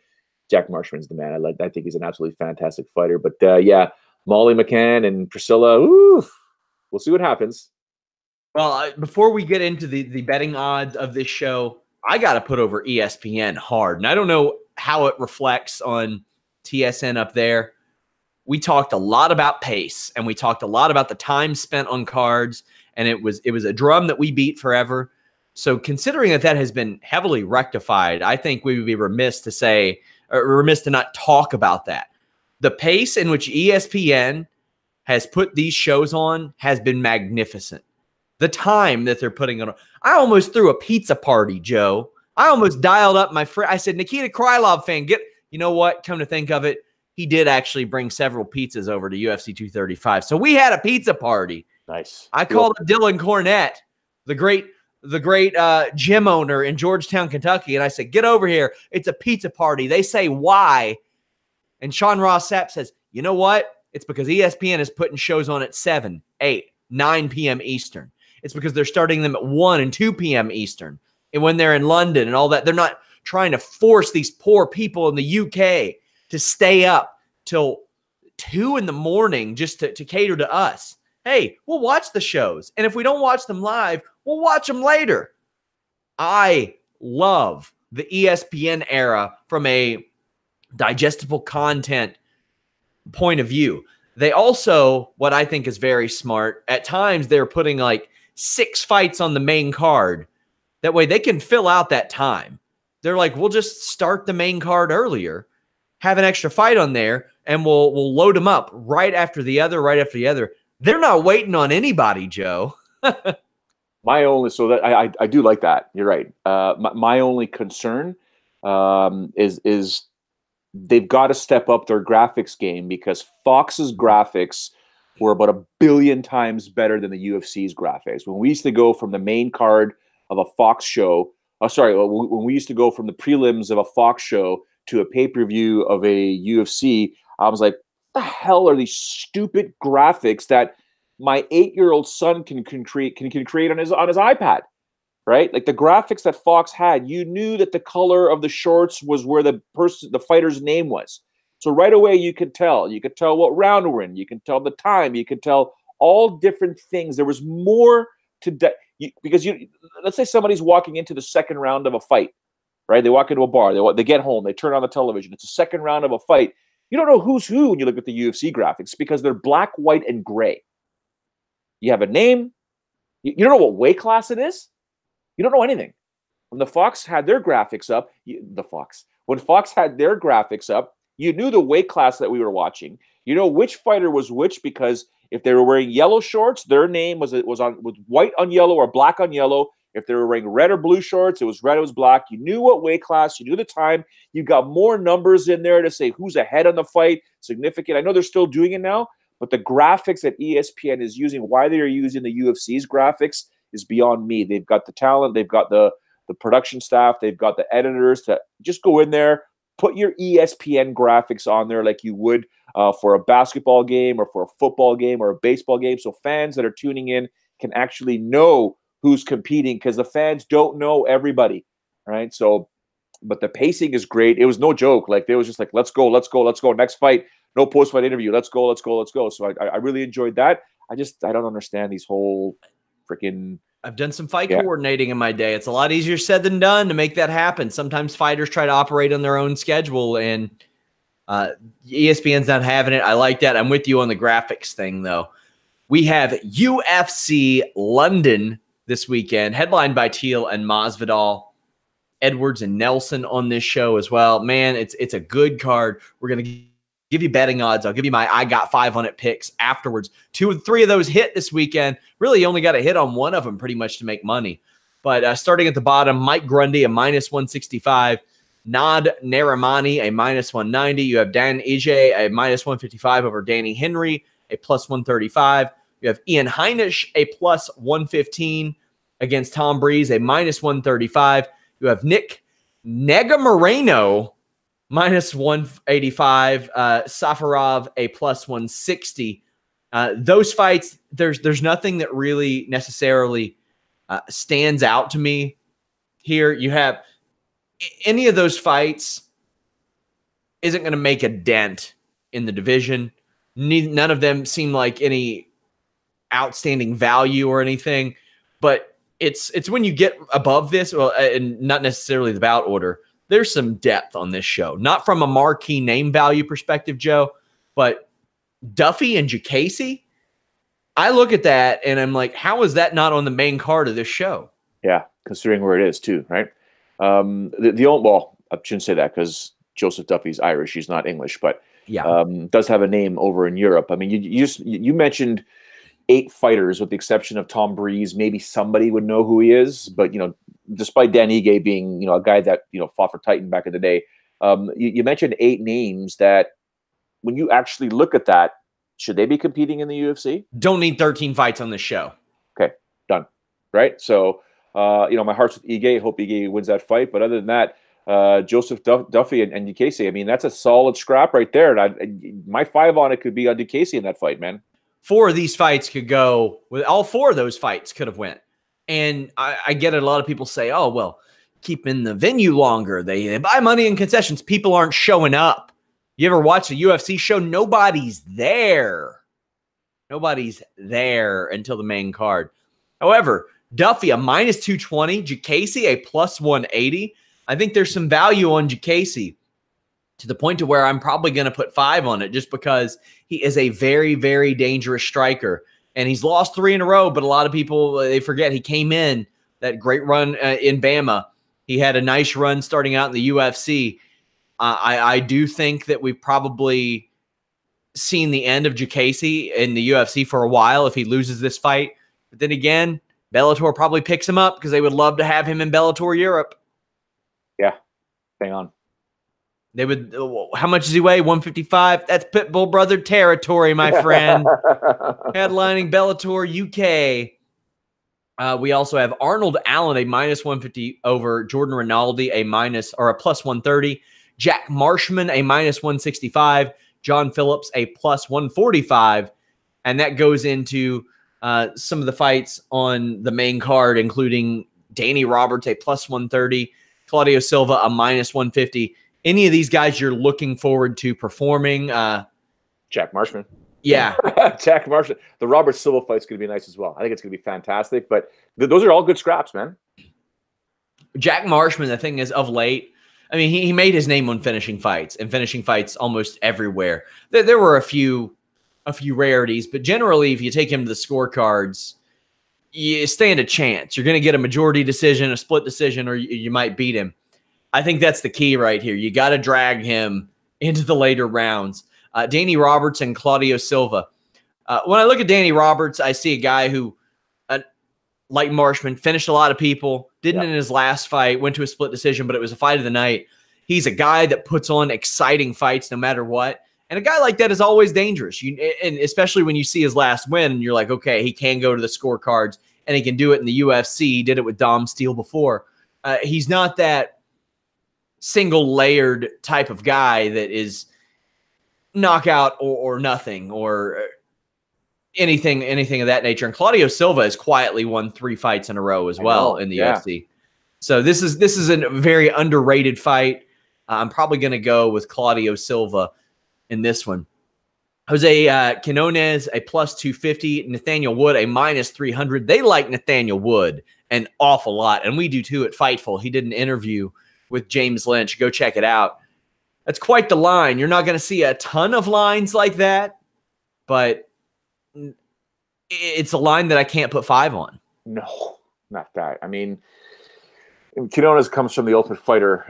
Jack Marshman's the man. I think he's an absolutely fantastic fighter. But yeah, Molly McCann and Priscilla. Ooh, we'll see what happens. Well, before we get into the betting odds of this show, I got to put over ESPN hard. And I don't know how it reflects on TSN up there. We talked a lot about pace, and we talked a lot about the time spent on cards, and it was a drum that we beat forever. So considering that has been heavily rectified, I think we would be remiss to not talk about that. The pace in which ESPN has put these shows on has been magnificent. The time that they're putting on. I almost threw a pizza party, Joe. I almost dialed up my friend. I said, Nikita Krylov fan, you know what? Come to think of it, he did actually bring several pizzas over to UFC 235. So we had a pizza party. Nice. I called Dylan Cornett, the great gym owner in Georgetown, Kentucky, and I said, get over here. It's a pizza party. They say, why? And Sean Ross Sapp says, you know what? It's because ESPN is putting shows on at 7, 8, 9 p.m. Eastern. It's because they're starting them at 1 and 2 p.m. Eastern. And when they're in London and all that, they're not trying to force these poor people in the UK to stay up till 2 in the morning just to cater to us. Hey, we'll watch the shows. And if we don't watch them live, we'll watch them later. I love the ESPN era from a digestible content point of view. They also, what I think is very smart, at times they're putting like 6 fights on the main card. That way they can fill out that time. They're like, we'll just start the main card earlier, have an extra fight on there, and we'll load them up right after the other. They're not waiting on anybody, Joe. I do like that. You're right. My only concern is they've got to step up their graphics game, because Fox's graphics were about 1 billion times better than the UFC's graphics. When we used to go from the main card of a Fox show, when we used to go from the prelims of a Fox show to a pay-per-view of a UFC, I was like, what the hell are these stupid graphics that my 8-year-old son can create on his iPad, right? Like the graphics that Fox had, you knew that the color of the shorts was where the fighter's name was. So right away you could tell. You could tell what round we're in. You can tell the time. You could tell all different things. There was more to because let's say somebody's walking into the second round of a fight, right? They walk into a bar. They get home. They turn on the television. It's a second round of a fight. You don't know who's who when you look at the UFC graphics, because they're black, white, and gray. You have a name. You don't know what weight class it is. You don't know anything. When the Fox had their graphics up, when Fox had their graphics up, you knew the weight class that we were watching. You know which fighter was which, because if they were wearing yellow shorts, their name was white on yellow or black on yellow. If they were wearing red or blue shorts, it was red, it was black. You knew what weight class, you knew the time. You got more numbers in there to say who's ahead on the fight, significant. I know they're still doing it now, but the graphics that ESPN is using, why they are using the UFC's graphics is beyond me. They've got the talent, they've got the production staff, they've got the editors to just go in there, put your ESPN graphics on there like you would for a basketball game or for a football game or a baseball game, so fans that are tuning in can actually know who's competing, because the fans don't know everybody, right? So, but the pacing is great. It was no joke. Like, they was just like, let's go. Next fight, no post-fight interview. Let's go. So I really enjoyed that. I don't understand these whole freaking... I've done some fight coordinating in my day. It's a lot easier said than done to make that happen. Sometimes fighters try to operate on their own schedule, and ESPN's not having it. I like that. I'm with you on the graphics thing, though. We have UFC London this weekend, headlined by Teal and Masvidal, Edwards and Nelson on this show as well. Man, it's a good card. We're going to give you betting odds. I'll give you my I got 5 on it picks afterwards. 2 or 3 of those hit this weekend. Really, you only got to hit on one of them pretty much to make money. But starting at the bottom, Mike Grundy, a -165. Nad Narimani, a -190. You have Dan Ige, a -155 over Danny Henry, a +135. You have Ian Heinisch, a +115 against Tom Breeze, a -135. You have Nick Negamoreno, minus 185. Safarov, a plus 160. Those fights, there's nothing that really necessarily stands out to me here. You have any of those fights isn't going to make a dent in the division. None of them seem like any outstanding value or anything, but it's when you get above this, well, and not necessarily the bout order, there's some depth on this show. Not from a marquee name value perspective, Joe, but Duffy and Jacasey, I look at that and I'm like, how is that not on the main card of this show? Yeah, considering where it is too, right? Well, I shouldn't say that because Joseph Duffy's Irish. He's not English, but yeah, does have a name over in Europe. I mean, you mentioned 8 fighters with the exception of Tom Breeze. Maybe somebody would know who he is, but despite Dan Ige being a guy that fought for Titan back in the day, you mentioned 8 names that when you actually look at that, should they be competing in the UFC? Don't need 13 fights on this show. Okay, done. Right. So my heart's with Ige. Hope Ige wins that fight. But other than that, Joseph Duffy and Ducasey, I mean, that's a solid scrap right there. And my 5 on it could be on Ducasey in that fight, man. 4 of these fights could go with all 4 of those fights could have went. And I get it. A lot of people say, oh, well, keep in the venue longer. They buy money in concessions. People aren't showing up. You ever watch a UFC show? Nobody's there. Nobody's there until the main card. However, Duffy, a minus 220. Jacasey, a plus 180. I think there's some value on Jacasey to the point to where I'm probably going to put 5 on it just because he is a very, very dangerous striker. And he's lost 3 in a row, but a lot of people, they forget he came in that great run in Bama. He had a nice run starting out in the UFC. I do think that we've probably seen the end of Jacasey in the UFC for a while if he loses this fight. But then again, Bellator probably picks him up because they would love to have him in Bellator Europe. Yeah, hang on. They would. How much does he weigh? 155. That's Pitbull brother territory, my friend. Headlining Bellator UK. We also have Arnold Allen, a minus 150 over Jordan Rinaldi, a plus 130. Jack Marshman, a minus 165. John Phillips, a plus 145. And that goes into some of the fights on the main card, including Danny Roberts, a plus 130. Claudio Silva, a minus 150. Any of these guys you're looking forward to performing? Jack Marshman. Yeah. Jack Marshman. The Robert Silva fight's going to be nice as well. I think it's going to be fantastic, but those are all good scraps, man. Jack Marshman, the thing is, of late, I mean, he made his name on finishing fights and finishing fights almost everywhere. There were a few rarities, but generally, if you take him to the scorecards, you stand a chance. You're going to get a majority decision, a split decision, or you might beat him. I think that's the key right here. You got to drag him into the later rounds. Danny Roberts and Claudio Silva. When I look at Danny Roberts, I see a guy who, like Marshman, finished a lot of people, didn't in his last fight, went to a split decision, but it was a fight of the night. He's a guy that puts on exciting fights no matter what. And a guy like that is always dangerous. And especially when you see his last win, and you're like, okay, he can go to the scorecards, and he can do it in the UFC. He did it with Dom Steele before. He's not that single-layered type of guy that is knockout or nothing or anything of that nature. And Claudio Silva has quietly won 3 fights in a row as well in the UFC. So this is a very underrated fight. I'm probably going to go with Claudio Silva in this one. Jose Quinones, a plus 250. Nathaniel Wood, a minus 300. They like Nathaniel Wood an awful lot, and we do too at Fightful. He did an interview with James Lynch. Go check it out. That's quite the line. You're not going to see a ton of lines like that, but it's a line that I can't put 5 on. No, not that. I mean, Quinones comes from the Ultimate Fighter,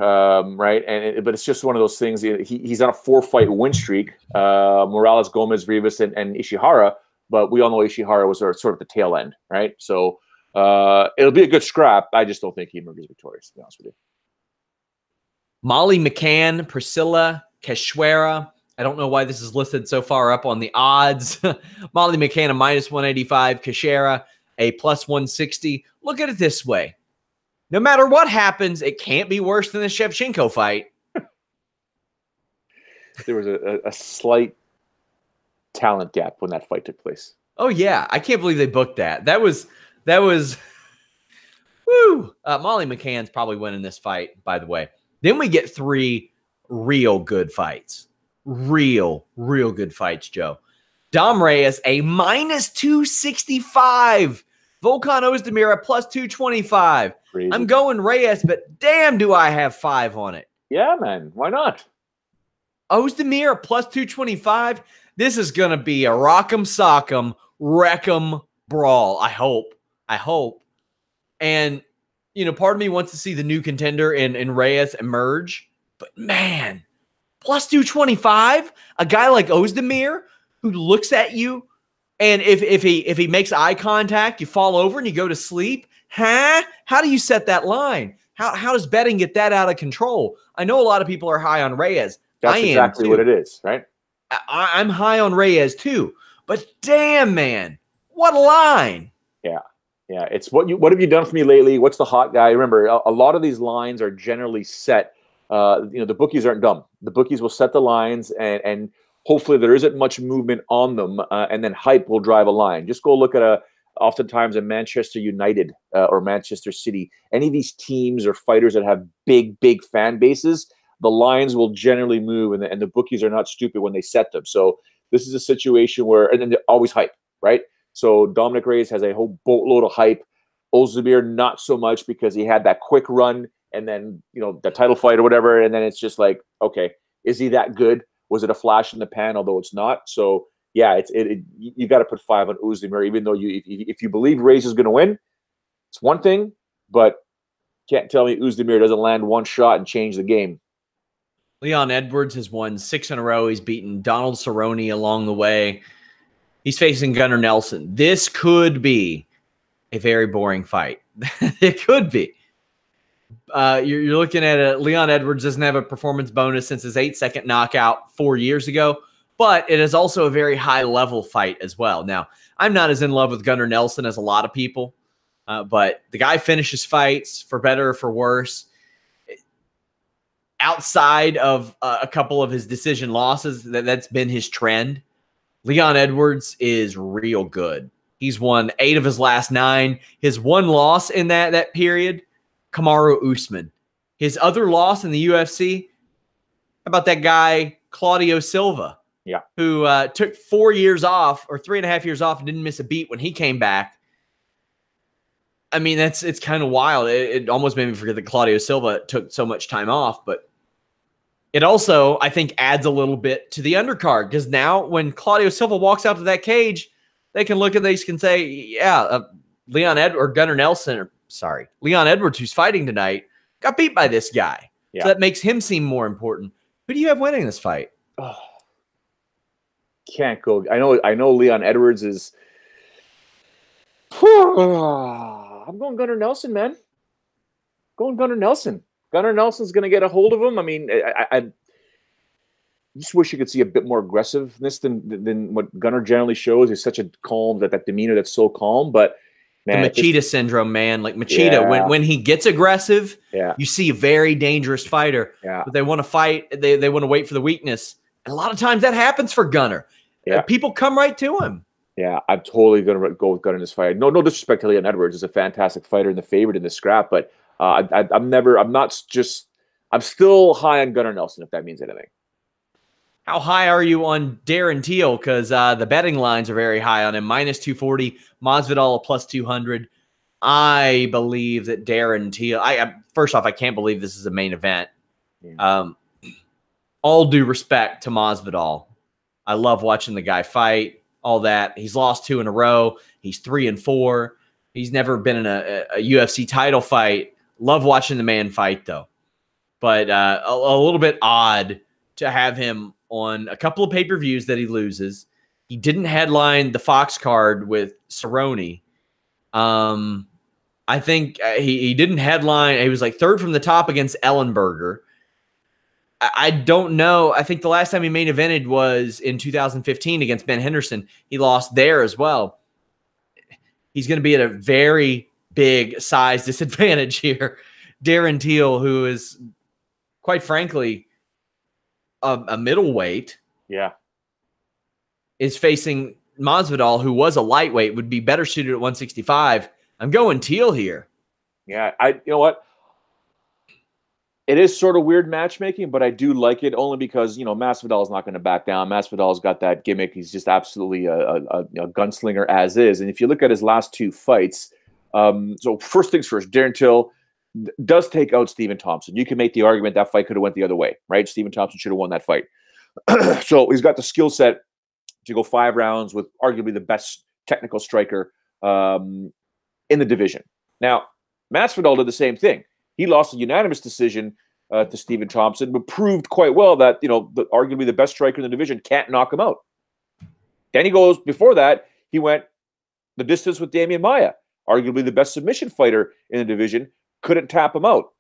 right? But it's just one of those things. He's on a 4-fight win streak. Morales, Gomez, Rivas, and Ishihara. But we all know Ishihara was sort of the tail end, right? So it'll be a good scrap. I just don't think he emerges victorious, to be honest with you. Molly McCann, Priscilla Cachoeira. I don't know why this is listed so far up on the odds. Molly McCann, a minus 185. Cachoeira, a plus 160. Look at it this way. No matter what happens, it can't be worse than the Shevchenko fight. there was a slight talent gap when that fight took place. Oh yeah, I can't believe they booked that. That was woo. Molly McCann's probably winning this fight, by the way. Then we get 3 real good fights. Real good fights, Joe. Dom Reyes, a -265. Volkan Ozdemir at +225. Crazy. I'm going Reyes, but damn, do I have 5 on it. Yeah, man. Why not? Ozdemir at +225. This is going to be a rock'em sock'em, wreck'em brawl. I hope. And, you know, part of me wants to see the new contender in Reyes emerge. But, man, +225? A guy like Ozdemir who looks at you, and if he makes eye contact, you fall over and you go to sleep? Huh? How do you set that line? How does betting get that out of control? I know a lot of people are high on Reyes. That's exactly what it is, right? I'm high on Reyes too. But damn, man, what a line. Yeah. It's what have you done for me lately? What's the hot guy? Remember, a lot of these lines are generally set. The bookies aren't dumb. The bookies will set the lines, and hopefully there isn't much movement on them, and then hype will drive a line. Just go look at oftentimes a Manchester United or Manchester City. Any of these teams or fighters that have big fan bases, the lines will generally move, and the bookies are not stupid when they set them. So this is a situation where, and then they're always hype, right? So Dominic Reyes has a whole boatload of hype. Ozdemir, not so much, because he had that quick run and then, the title fight or whatever. And then it's just like, okay, is he that good? Was it a flash in the pan? Although it's not. So yeah, you got to put 5 on Ozdemir, even though if you believe Reyes is going to win, it's one thing, but can't tell me Ozdemir doesn't land one shot and change the game. Leon Edwards has won 6 in a row. He's beaten Donald Cerrone along the way. He's facing Gunnar Nelson. This could be a very boring fight. It could be. You're looking at it. Leon Edwards doesn't have a performance bonus since his 8-second knockout 4 years ago, but it is also a very high-level fight as well. Now, I'm not as in love with Gunnar Nelson as a lot of people, but the guy finishes fights for better or for worse. Outside of a couple of his decision losses, that's been his trend. Leon Edwards is real good. He's won 8 of his last 9. His one loss in that period, Kamaru Usman. His other loss in the UFC, how about that guy, Claudio Silva? Yeah. Who took 4 years off, or 3.5 years off, and didn't miss a beat when he came back. I mean, it's kind of wild. It almost made me forget that Claudio Silva took so much time off, but it also, I think, adds a little bit to the undercard, because now when Claudio Silva walks out to that cage, they can look at this and say, yeah, Leon Edwards, who's fighting tonight, got beat by this guy. Yeah. So that makes him seem more important. Who do you have winning this fight? Oh, can't go. I know Leon Edwards is. I'm going Gunnar Nelson, man. Going Gunnar Nelson. Gunnar Nelson's going to get a hold of him. I mean, I just wish you could see a bit more aggressiveness than what Gunnar generally shows. He's such a calm, that demeanor that's so calm. But man, the Machida syndrome, man. Like Machida, when he gets aggressive, you see a very dangerous fighter. Yeah. But they want to fight. They want to wait for the weakness. And a lot of times that happens for Gunnar. Yeah. People come right to him. Yeah, I'm totally going to go with Gunnar in this fight. No disrespect to Leon Edwards. He's a fantastic fighter and the favorite in this scrap, but I'm still high on Gunnar Nelson, if that means anything. How high are you on Darren Till? Because the betting lines are very high on him. -240, Masvidal +200. I believe that Darren Till. First off, I can't believe this is a main event. Yeah. All due respect to Masvidal, I love watching the guy fight. All that. He's lost 2 in a row. He's 3-4. He's never been in a UFC title fight. Love watching the man fight, though. But a little bit odd to have him on a couple of pay-per-views that he loses. He didn't headline the Fox card with Cerrone. I think he didn't headline. He was like 3rd from the top against Ellenberger. I don't know. I think the last time he main evented was in 2015 against Ben Henderson. He lost there as well. He's going to be at a very big size disadvantage here. Darren Till, who is, quite frankly, a middleweight, Yeah. is facing Masvidal, who was a lightweight, would be better suited at 165. I'm going Teal here. Yeah, you know what? It is sort of weird matchmaking, but I do like it only because, Masvidal is not going to back down. Masvidal's got that gimmick. He's just absolutely a gunslinger as is. And if you look at his last 2 fights, so first things first, Darren Till does take out Stephen Thompson. You can make the argument that fight could have went the other way, right? Stephen Thompson should have won that fight. So he's got the skill set to go 5 rounds with arguably the best technical striker in the division. Now, Masvidal did the same thing. He lost a unanimous decision to Stephen Thompson, but proved quite well that, arguably the best striker in the division can't knock him out. Then he goes, before that, he went the distance with Damian Maia, arguably the best submission fighter in the division, couldn't tap him out.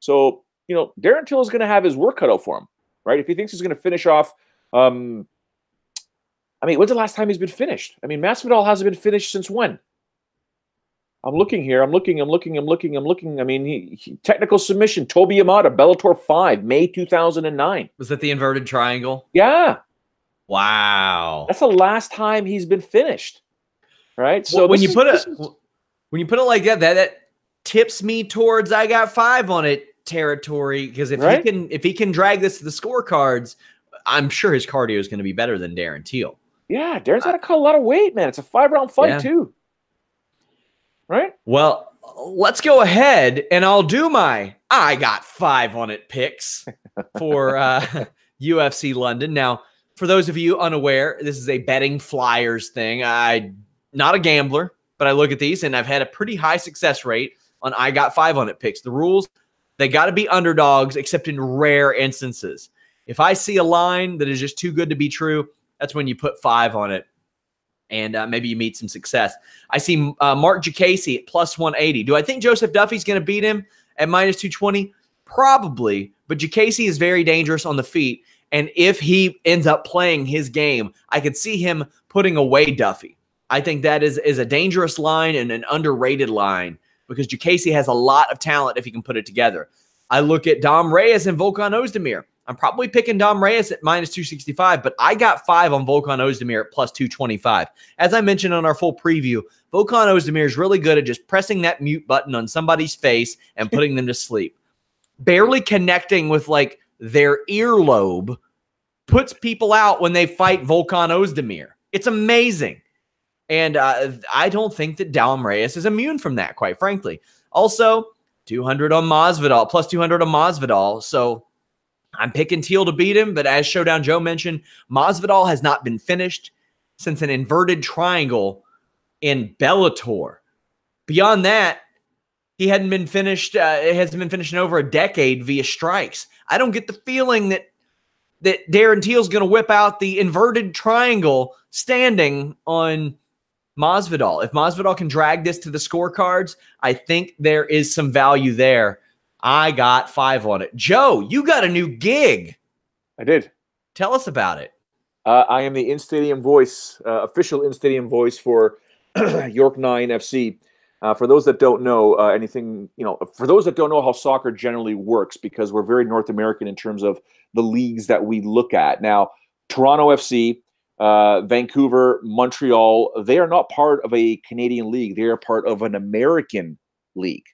So, Darren Till is going to have his work cut out for him, right? If he thinks he's going to finish off, when's the last time he's been finished? Masvidal hasn't been finished since when? I'm looking here. I'm looking. He technical submission, Toby Yamada, Bellator 5, May 2009. Was that the inverted triangle? Yeah. Wow. That's the last time he's been finished. Right? So when you put it like that, that tips me towards I got 5 on it territory, because if he can drag this to the scorecards, I'm sure his cardio is going to be better than Darren Till. Yeah, Darren's got to cut a lot of weight, man. It's a 5-round fight too. Right? Well, let's go ahead and I'll do my I got 5 on it picks for UFC London. Now, for those of you unaware, this is a betting flyers thing. I'm not a gambler, but I look at these and I've had a pretty high success rate on I got 5 on it picks. The rules, they got to be underdogs except in rare instances. If I see a line that is just too good to be true, that's when you put 5 on it. And maybe you meet some success. I see Mark Jacasey at plus 180. Do I think Joseph Duffy's going to beat him at minus 220? Probably. But Jacasey is very dangerous on the feet. And if he ends up playing his game, I could see him putting away Duffy. I think that is a dangerous line and an underrated line because Jacasey has a lot of talent if he can put it together. I look at Dom Reyes and Volkan Ozdemir. I'm probably picking Dom Reyes at minus 265, but I got 5 on Volkan Ozdemir at plus 225. As I mentioned on our full preview, Volkan Ozdemir is really good at just pressing that mute button on somebody's face and putting them to sleep. Barely connecting with like their earlobe puts people out when they fight Volkan Ozdemir. It's amazing. And I don't think that Dom Reyes is immune from that, quite frankly. Also, 200 on Masvidal, plus 200 on Masvidal. So I'm picking Teal to beat him, but as Showdown Joe mentioned, Masvidal has not been finished since an inverted triangle in Bellator. Beyond that, he hadn't been finished. It hasn't been finished in over a decade via strikes. I don't get the feeling that Darren Teal's going to whip out the inverted triangle standing on Masvidal. If Masvidal can drag this to the scorecards, I think there is some value there. I got 5 on it. Joe, you got a new gig. I did. Tell us about it. I am the in-stadium voice, official in-stadium voice for York 9 FC. For those that don't know for those that don't know how soccer generally works, because we're very North American in terms of the leagues that we look at. Now, Toronto FC, Vancouver, Montreal, they are not part of a Canadian league. They are part of an American league.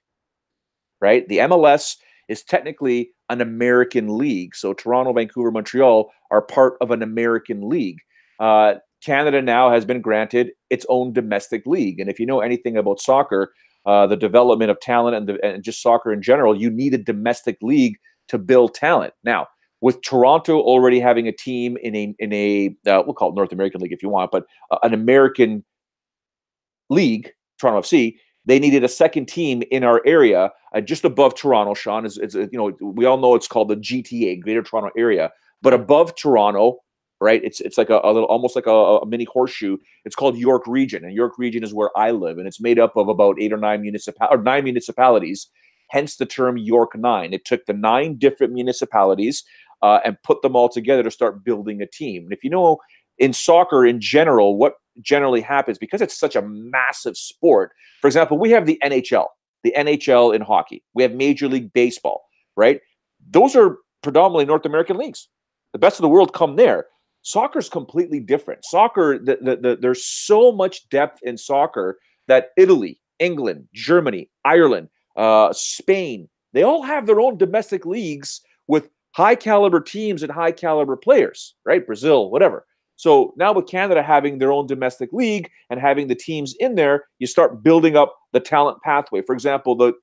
Right? The MLS is technically an American league. So Toronto, Vancouver, Montreal are part of an American league. Canada now has been granted its own domestic league. And if you know anything about soccer, the development of talent and just soccer in general, you need a domestic league to build talent. Now, with Toronto already having a team in a we'll call it North American League if you want, but an American league, Toronto FC, they needed a second team in our area, just above Toronto. Sean is we all know it's called the GTA, Greater Toronto Area, but above Toronto, right? It's like a little, almost like a mini horseshoe. It's called York Region, and York Region is where I live, and it's made up of about 9 municipalities. Hence the term York 9. It took the 9 different municipalities and put them all together to start building a team. And if you know in soccer in general, what generally happens, because it's such a massive sport. For example, we have the NHL in hockey. We have Major League Baseball, right? Those are predominantly North American leagues. the best of the world come there. Soccer's completely different. Soccer, there's so much depth in soccer that Italy, England, Germany, Ireland, Spain, they all have their own domestic leagues with high caliber teams and high caliber players, right? Brazil, whatever. So now with Canada having their own domestic league and having the teams in there, you start building up the talent pathway. For example,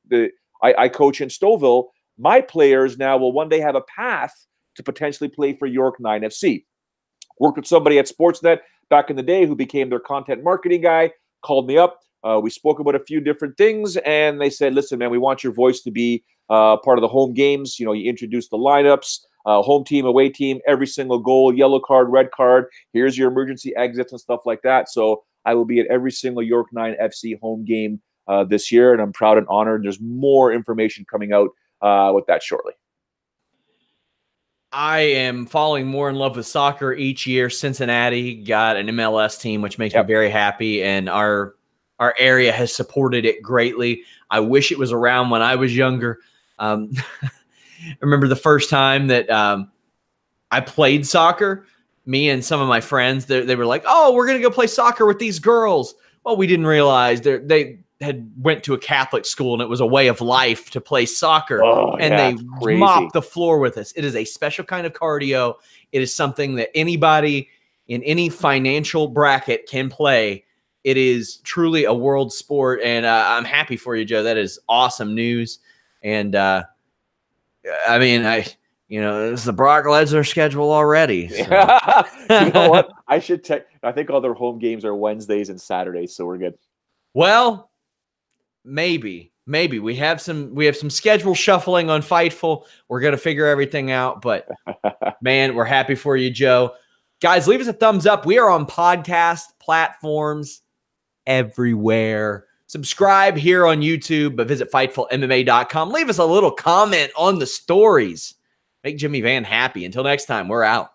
I coach in Stouffville. My players now will one day have a path to potentially play for York 9 FC. Worked with somebody at Sportsnet back in the day who became their content marketing guy, called me up. We spoke about a few different things, and they said, listen, man, we want your voice to be part of the home games. You introduce the lineups, home team, away team, every single goal, yellow card, red card. Here's your emergency exits and stuff like that. So I will be at every single York 9 FC home game this year, and I'm proud and honored. There's more information coming out with that shortly. I am falling more in love with soccer each year. Cincinnati got an MLS team, which makes me very happy, and our area has supported it greatly. I wish it was around when I was younger. I remember the first time that I played soccer. Me and some of my friends, they were like, "Oh, we're gonna go play soccer with these girls." Well, we didn't realize they had went to a Catholic school and it was a way of life to play soccer. And they mopped the floor with us. It is a special kind of cardio. It is something that anybody in any financial bracket can play. It is truly a world sport, and I'm happy for you, Joe. That is awesome news. And I mean, it's the Brock Lesnar schedule already. So. You know what? I should check. I think all their home games are Wednesdays and Saturdays, so we're good. Well, maybe we have some schedule shuffling on Fightful. We're going to figure everything out, but man, we're happy for you, Joe. Guys, leave us a thumbs up. We are on podcast platforms everywhere. Subscribe here on YouTube, but visit FightfulMMA.com. Leave us a little comment on the stories. Make Jimmy Van happy. Until next time, we're out.